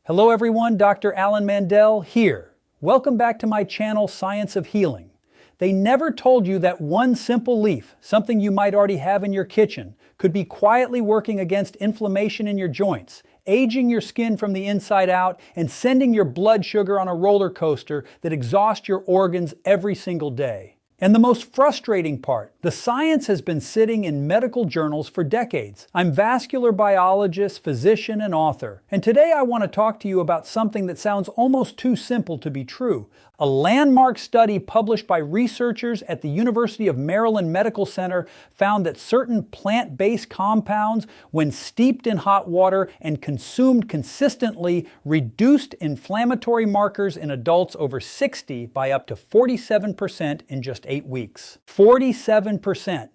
Hello everyone, Dr. Alan Mandel here. Welcome back to my channel, Science of Healing. They never told you that one simple leaf, something you might already have in your kitchen, could be quietly working against inflammation in your joints, aging your skin from the inside out, and sending your blood sugar on a roller coaster that exhausts your organs every single day. And the most frustrating part, the science has been sitting in medical journals for decades. I'm vascular biologist, physician, and author. And today I want to talk to you about something that sounds almost too simple to be true. A landmark study published by researchers at the University of Maryland Medical Center found that certain plant-based compounds, when steeped in hot water and consumed consistently, reduced inflammatory markers in adults over 60 by up to 47% in just 8 weeks. 47%.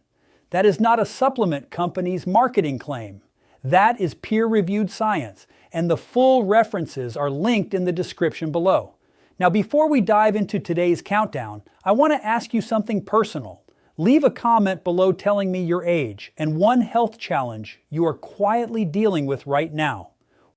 That is not a supplement company's marketing claim. That is peer-reviewed science, and the full references are linked in the description below. Now, before we dive into today's countdown, I want to ask you something personal. Leave a comment below telling me your age and one health challenge you are quietly dealing with right now.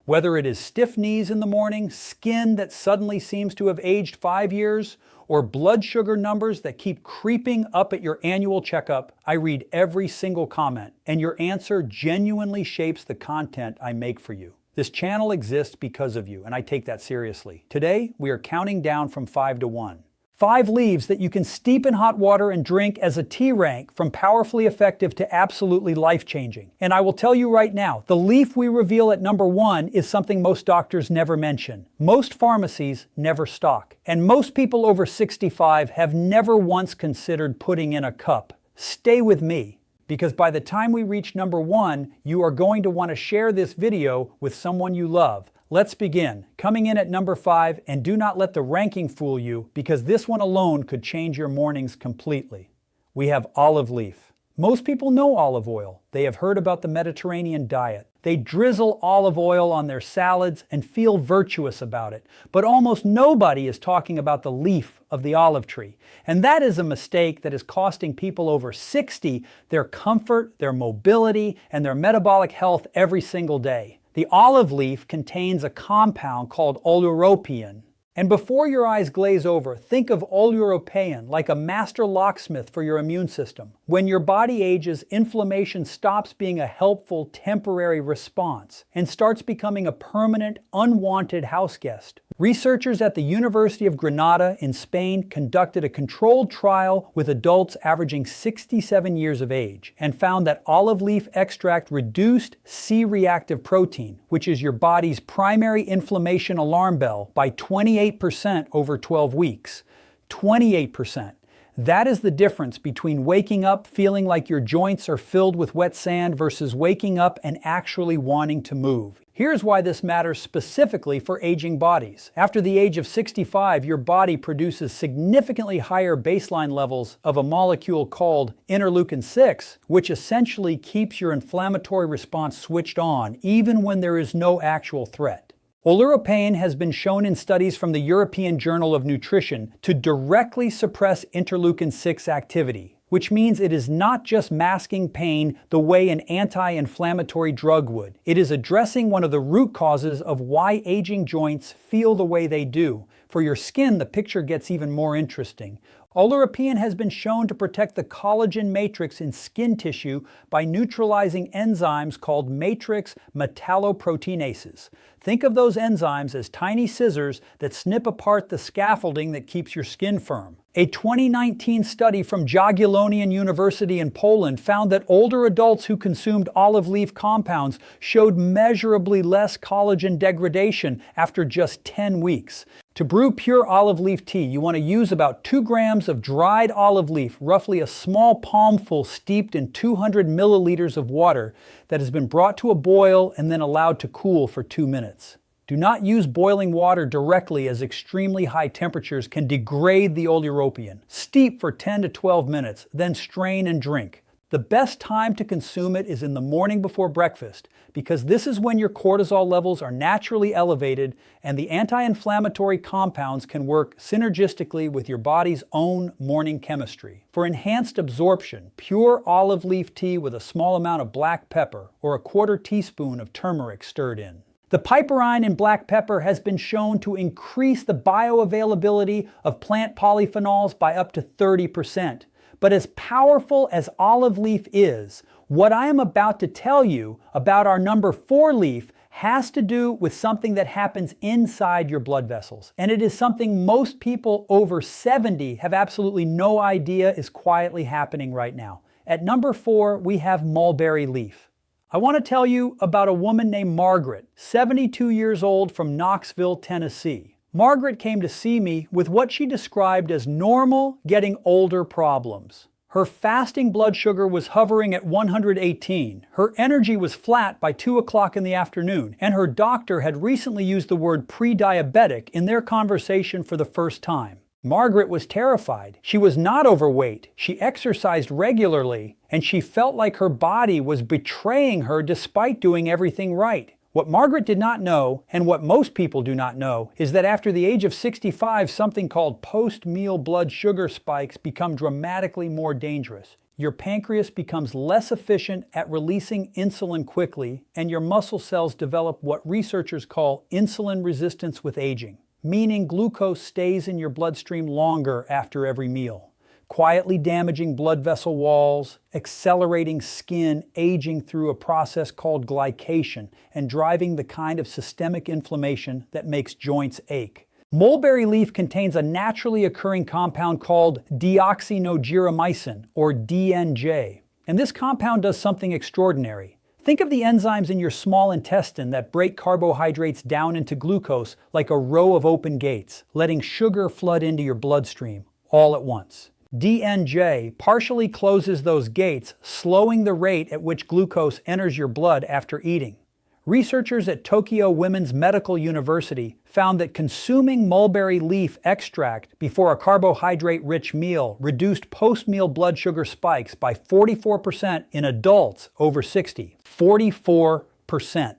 Whether it is stiff knees in the morning, skin that suddenly seems to have aged 5 years, or blood sugar numbers that keep creeping up at your annual checkup, I read every single comment, and your answer genuinely shapes the content I make for you. This channel exists because of you, and I take that seriously. Today, we are counting down from 5 to 1. 5 leaves that you can steep in hot water and drink as a tea rank, from powerfully effective to absolutely life-changing. And I will tell you right now, the leaf we reveal at number 1 is something most doctors never mention. Most pharmacies never stock. And most people over 65 have never once considered putting in a cup. Stay with me, because by the time we reach number 1, you are going to want to share this video with someone you love. Let's begin. Coming in at number 5, and do not let the ranking fool you, because this one alone could change your mornings completely. We have olive leaf. Most people know olive oil. They have heard about the Mediterranean diet. They drizzle olive oil on their salads and feel virtuous about it. But almost nobody is talking about the leaf of the olive tree. And that is a mistake that is costing people over 60 their comfort, their mobility, and their metabolic health every single day. The olive leaf contains a compound called oleuropein. And before your eyes glaze over, think of oleuropein like a master locksmith for your immune system. When your body ages, inflammation stops being a helpful temporary response and starts becoming a permanent, unwanted houseguest. Researchers at the University of Granada in Spain conducted a controlled trial with adults averaging 67 years of age and found that olive leaf extract reduced C-reactive protein, which is your body's primary inflammation alarm bell, by 28% over 12 weeks. 28%. That is the difference between waking up feeling like your joints are filled with wet sand versus waking up and actually wanting to move. Here's why this matters specifically for aging bodies. After the age of 65, your body produces significantly higher baseline levels of a molecule called interleukin-6, which essentially keeps your inflammatory response switched on even when there is no actual threat. Oleuropein has been shown in studies from the European Journal of Nutrition to directly suppress interleukin-6 activity, which means it is not just masking pain the way an anti-inflammatory drug would. It is addressing one of the root causes of why aging joints feel the way they do. For your skin, the picture gets even more interesting. Oleuropein has been shown to protect the collagen matrix in skin tissue by neutralizing enzymes called matrix metalloproteinases. Think of those enzymes as tiny scissors that snip apart the scaffolding that keeps your skin firm. A 2019 study from Jagiellonian University in Poland found that older adults who consumed olive leaf compounds showed measurably less collagen degradation after just 10 weeks. To brew pure olive leaf tea, you want to use about 2 grams of dried olive leaf, roughly a small palmful steeped in 200 milliliters of water that has been brought to a boil and then allowed to cool for 2 minutes. Do not use boiling water directly, as extremely high temperatures can degrade the oleuropein. Steep for 10 to 12 minutes, then strain and drink. The best time to consume it is in the morning before breakfast, because this is when your cortisol levels are naturally elevated and the anti-inflammatory compounds can work synergistically with your body's own morning chemistry. For enhanced absorption, pure olive leaf tea with a small amount of black pepper or a 1/4 teaspoon of turmeric stirred in. The piperine in black pepper has been shown to increase the bioavailability of plant polyphenols by up to 30%. But as powerful as olive leaf is, what I am about to tell you about our number 4 leaf has to do with something that happens inside your blood vessels. And it is something most people over 70 have absolutely no idea is quietly happening right now. At number 4, we have mulberry leaf. I want to tell you about a woman named Margaret, 72 years old from Knoxville, Tennessee. Margaret came to see me with what she described as normal, getting older problems. Her fasting blood sugar was hovering at 118. Her energy was flat by 2 o'clock in the afternoon, and her doctor had recently used the word pre-diabetic in their conversation for the first time. Margaret was terrified. She was not overweight. She exercised regularly, and she felt like her body was betraying her despite doing everything right. What Margaret did not know, and what most people do not know, is that after the age of 65, something called post-meal blood sugar spikes become dramatically more dangerous. Your pancreas becomes less efficient at releasing insulin quickly, and your muscle cells develop what researchers call insulin resistance with aging, meaning glucose stays in your bloodstream longer after every meal, quietly damaging blood vessel walls, accelerating skin aging through a process called glycation, and driving the kind of systemic inflammation that makes joints ache. Mulberry leaf contains a naturally occurring compound called deoxynogeromycin, or DNJ. And this compound does something extraordinary. Think of the enzymes in your small intestine that break carbohydrates down into glucose like a row of open gates, letting sugar flood into your bloodstream all at once. DNJ partially closes those gates, slowing the rate at which glucose enters your blood after eating. Researchers at Tokyo Women's Medical University found that consuming mulberry leaf extract before a carbohydrate-rich meal reduced post-meal blood sugar spikes by 44% in adults over 60. 44%.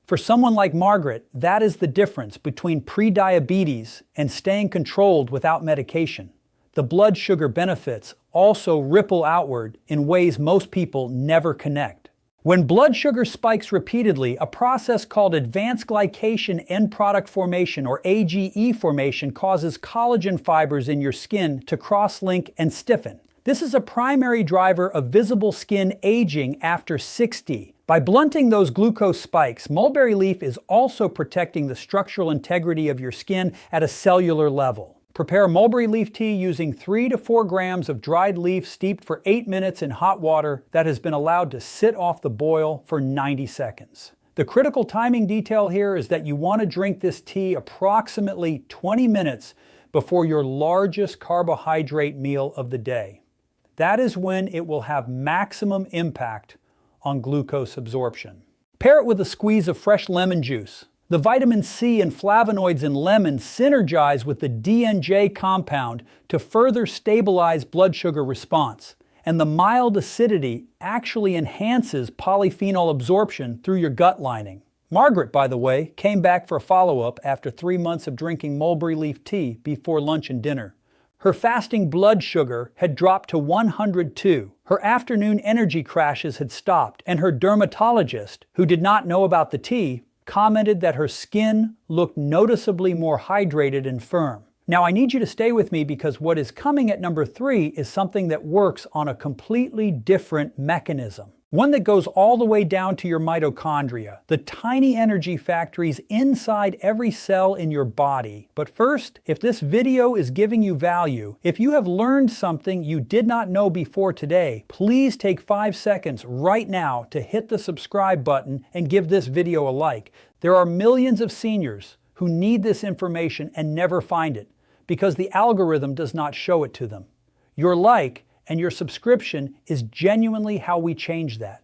For someone like Margaret, that is the difference between prediabetes and staying controlled without medication. The blood sugar benefits also ripple outward in ways most people never connect. When blood sugar spikes repeatedly, a process called advanced glycation end product formation, or AGE formation, causes collagen fibers in your skin to cross-link and stiffen. This is a primary driver of visible skin aging after 60. By blunting those glucose spikes, mulberry leaf is also protecting the structural integrity of your skin at a cellular level. Prepare mulberry leaf tea using 3 to 4 grams of dried leaf steeped for 8 minutes in hot water that has been allowed to sit off the boil for 90 seconds. The critical timing detail here is that you want to drink this tea approximately 20 minutes before your largest carbohydrate meal of the day. That is when it will have maximum impact on glucose absorption. Pair it with a squeeze of fresh lemon juice. The vitamin C and flavonoids in lemon synergize with the DNJ compound to further stabilize blood sugar response, and the mild acidity actually enhances polyphenol absorption through your gut lining. Margaret, by the way, came back for a follow-up after 3 months of drinking mulberry leaf tea before lunch and dinner. Her fasting blood sugar had dropped to 102. Her afternoon energy crashes had stopped, and her dermatologist, who did not know about the tea, commented that her skin looked noticeably more hydrated and firm. Now I need you to stay with me because what is coming at number 3 is something that works on a completely different mechanism. One that goes all the way down to your mitochondria, the tiny energy factories inside every cell in your body. But first, if this video is giving you value, if you have learned something you did not know before today, please take 5 seconds right now to hit the subscribe button and give this video a like. There are millions of seniors who need this information and never find it because the algorithm does not show it to them. Your like and your subscription is genuinely how we change that.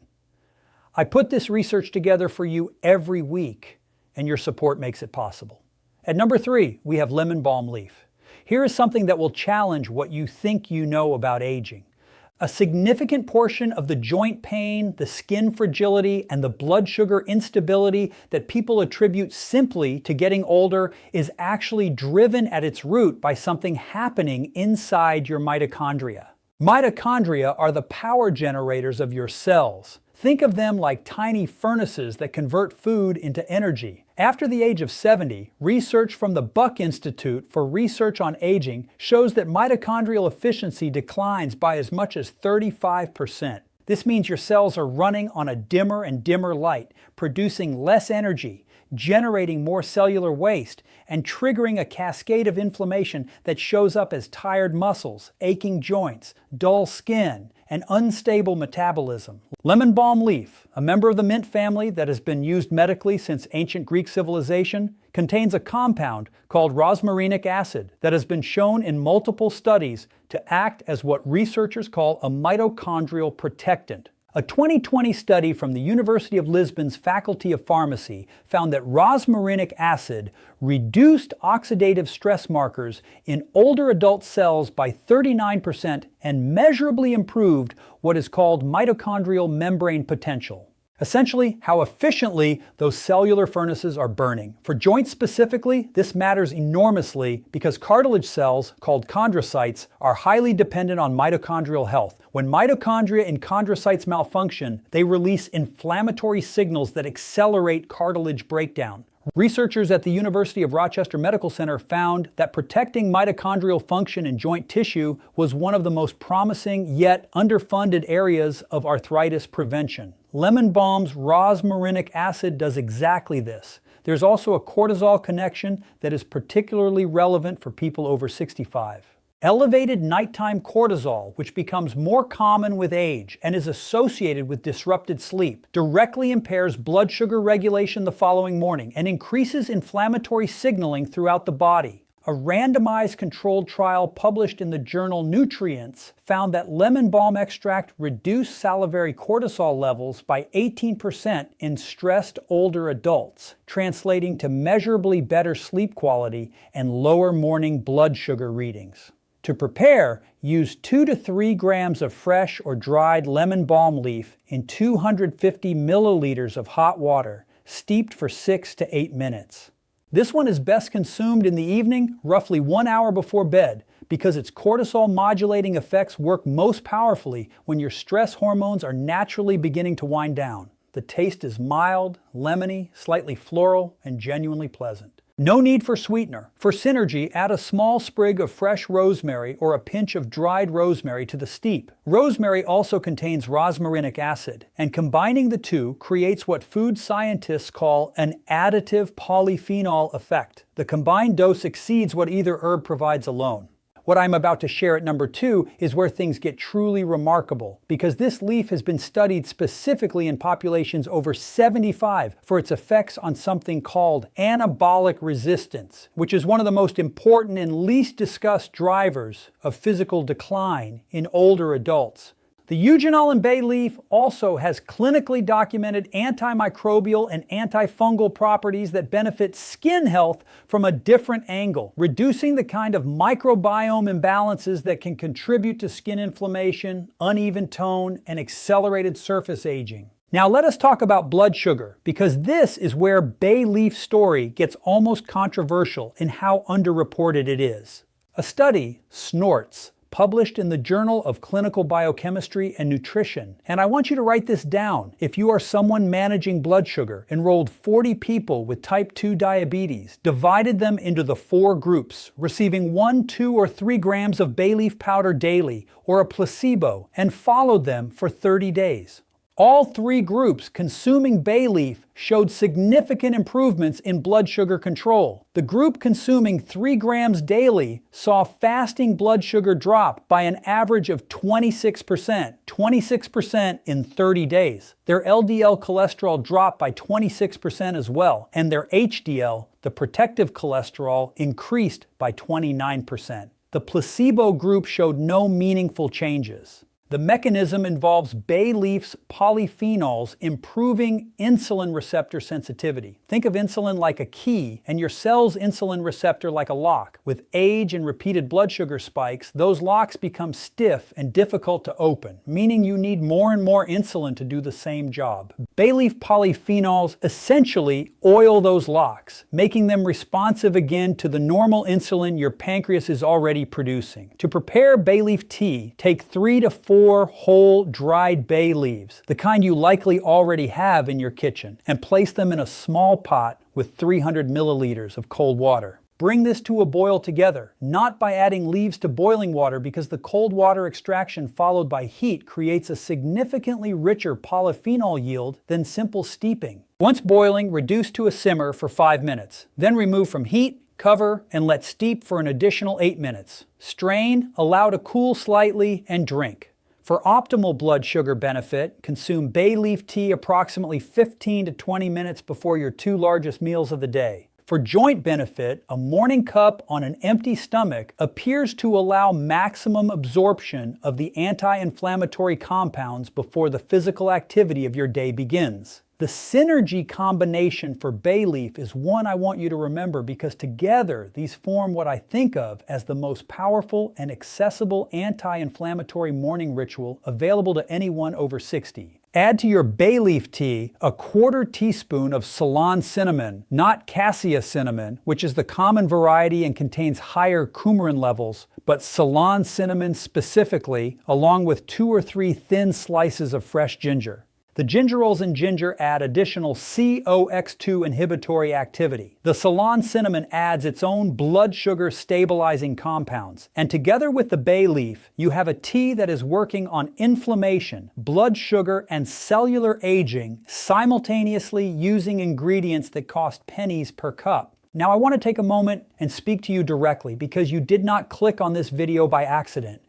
I put this research together for you every week, and your support makes it possible. At number 3, we have lemon balm leaf. Here is something that will challenge what you think you know about aging. A significant portion of the joint pain, the skin fragility, and the blood sugar instability that people attribute simply to getting older is actually driven at its root by something happening inside your mitochondria. Mitochondria are the power generators of your cells. Think of them like tiny furnaces that convert food into energy. After the age of 70, research from the Buck Institute for Research on Aging shows that mitochondrial efficiency declines by as much as 35%. This means your cells are running on a dimmer and dimmer light, producing less energy, generating more cellular waste, and triggering a cascade of inflammation that shows up as tired muscles, aching joints, dull skin, and unstable metabolism. Lemon balm leaf, a member of the mint family that has been used medically since ancient Greek civilization, contains a compound called rosmarinic acid that has been shown in multiple studies to act as what researchers call a mitochondrial protectant. A 2020 study from the University of Lisbon's Faculty of Pharmacy found that rosmarinic acid reduced oxidative stress markers in older adult cells by 39% and measurably improved what is called mitochondrial membrane potential. Essentially, how efficiently those cellular furnaces are burning. For joints specifically, this matters enormously because cartilage cells, called chondrocytes, are highly dependent on mitochondrial health. When mitochondria and chondrocytes malfunction, they release inflammatory signals that accelerate cartilage breakdown. Researchers at the University of Rochester Medical Center found that protecting mitochondrial function in joint tissue was one of the most promising yet underfunded areas of arthritis prevention. Lemon balm's rosmarinic acid does exactly this. There's also a cortisol connection that is particularly relevant for people over 65. Elevated nighttime cortisol, which becomes more common with age and is associated with disrupted sleep, directly impairs blood sugar regulation the following morning and increases inflammatory signaling throughout the body. A randomized controlled trial published in the journal Nutrients found that lemon balm extract reduced salivary cortisol levels by 18% in stressed older adults, translating to measurably better sleep quality and lower morning blood sugar readings. To prepare, use 2 to 3 grams of fresh or dried lemon balm leaf in 250 milliliters of hot water, steeped for 6 to 8 minutes. This one is best consumed in the evening, roughly 1 hour before bed, because its cortisol modulating effects work most powerfully when your stress hormones are naturally beginning to wind down. The taste is mild, lemony, slightly floral, and genuinely pleasant. No need for sweetener. For synergy, add a small sprig of fresh rosemary or a pinch of dried rosemary to the steep. Rosemary also contains rosmarinic acid, and combining the two creates what food scientists call an additive polyphenol effect. The combined dose exceeds what either herb provides alone. What I'm about to share at number 2 is where things get truly remarkable, because this leaf has been studied specifically in populations over 75 for its effects on something called anabolic resistance, which is one of the most important and least discussed drivers of physical decline in older adults. The eugenol bay leaf also has clinically documented antimicrobial and antifungal properties that benefit skin health from a different angle, reducing the kind of microbiome imbalances that can contribute to skin inflammation, uneven tone, and accelerated surface aging. Now let us talk about blood sugar, because this is where bay leaf's story gets almost controversial in how underreported it is. A study, SNORTS, published in the Journal of Clinical Biochemistry and Nutrition. And I want you to write this down. If you are someone managing blood sugar, enrolled 40 people with type 2 diabetes, divided them into the 4 groups, receiving 1, 2, or 3 grams of bay leaf powder daily, or a placebo, and followed them for 30 days. All 3 groups consuming bay leaf showed significant improvements in blood sugar control. The group consuming 3 grams daily saw fasting blood sugar drop by an average of 26% in 30 days. Their LDL cholesterol dropped by 26% as well, and their HDL, the protective cholesterol, increased by 29%. The placebo group showed no meaningful changes. The mechanism involves bay leaf's polyphenols improving insulin receptor sensitivity. Think of insulin like a key and your cell's insulin receptor like a lock. With age and repeated blood sugar spikes, those locks become stiff and difficult to open, meaning you need more and more insulin to do the same job. Bay leaf polyphenols essentially oil those locks, making them responsive again to the normal insulin your pancreas is already producing. To prepare bay leaf tea, take 3 to 4 4 whole dried bay leaves, the kind you likely already have in your kitchen, and place them in a small pot with 300 milliliters of cold water. Bring this to a boil together, not by adding leaves to boiling water, because the cold water extraction followed by heat creates a significantly richer polyphenol yield than simple steeping. Once boiling, reduce to a simmer for 5 minutes. Then remove from heat, cover, and let steep for an additional 8 minutes. Strain, allow to cool slightly, and drink. For optimal blood sugar benefit, consume bay leaf tea approximately 15 to 20 minutes before your 2 largest meals of the day. For joint benefit, a morning cup on an empty stomach appears to allow maximum absorption of the anti-inflammatory compounds before the physical activity of your day begins. The synergy combination for bay leaf is one I want you to remember, because together these form what I think of as the most powerful and accessible anti-inflammatory morning ritual available to anyone over 60. Add to your bay leaf tea a 1/4 teaspoon of Ceylon cinnamon, not cassia cinnamon, which is the common variety and contains higher coumarin levels, but Ceylon cinnamon specifically, along with 2 or 3 thin slices of fresh ginger. The gingerols in ginger add additional COX2 inhibitory activity. The Ceylon cinnamon adds its own blood sugar stabilizing compounds. And together with the bay leaf, you have a tea that is working on inflammation, blood sugar, and cellular aging, simultaneously using ingredients that cost pennies per cup. Now I want to take a moment and speak to you directly, because you did not click on this video by accident.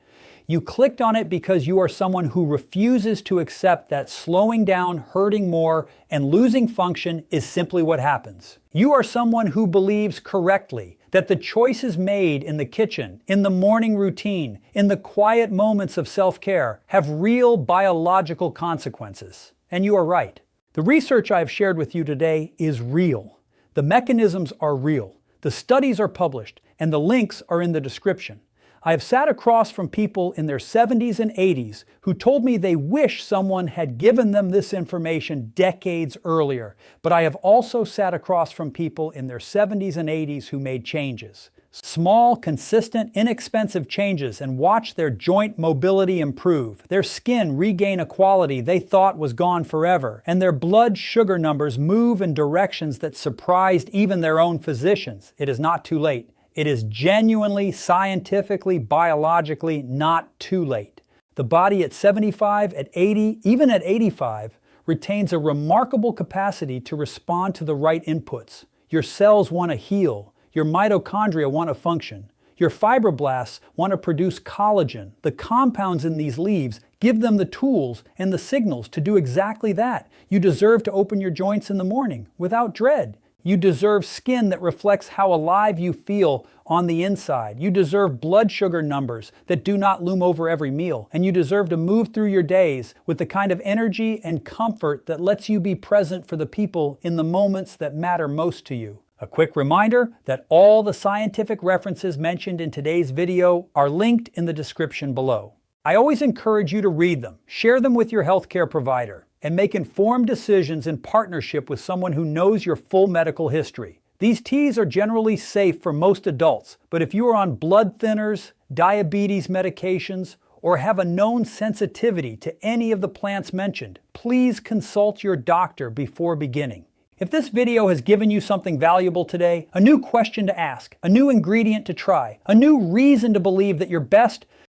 You clicked on it because you are someone who refuses to accept that slowing down, hurting more, and losing function is simply what happens. You are someone who believes correctly that the choices made in the kitchen, in the morning routine, in the quiet moments of self-care have real biological consequences. And you are right. The research I have shared with you today is real. The mechanisms are real. The studies are published, and the links are in the description. I have sat across from people in their 70s and 80s who told me they wish someone had given them this information decades earlier. But I have also sat across from people in their 70s and 80s who made changes. Small, consistent, inexpensive changes, and watched their joint mobility improve, their skin regain a quality they thought was gone forever, and their blood sugar numbers move in directions that surprised even their own physicians. It is not too late. It is genuinely, scientifically, biologically not too late. The body at 75, at 80, even at 85, retains a remarkable capacity to respond to the right inputs. Your cells want to heal. Your mitochondria want to function. Your fibroblasts want to produce collagen. The compounds in these leaves give them the tools and the signals to do exactly that. You deserve to open your joints in the morning without dread. You deserve skin that reflects how alive you feel on the inside. You deserve blood sugar numbers that do not loom over every meal. And you deserve to move through your days with the kind of energy and comfort that lets you be present for the people in the moments that matter most to you. A quick reminder that all the scientific references mentioned in today's video are linked in the description below. I always encourage you to read them, share them with your healthcare provider, and make informed decisions in partnership with someone who knows your full medical history. These teas are generally safe for most adults, but if you are on blood thinners, diabetes medications, or have a known sensitivity to any of the plants mentioned, please consult your doctor before beginning. If this video has given you something valuable today, a new question to ask, a new ingredient to try, a new reason to believe that your best,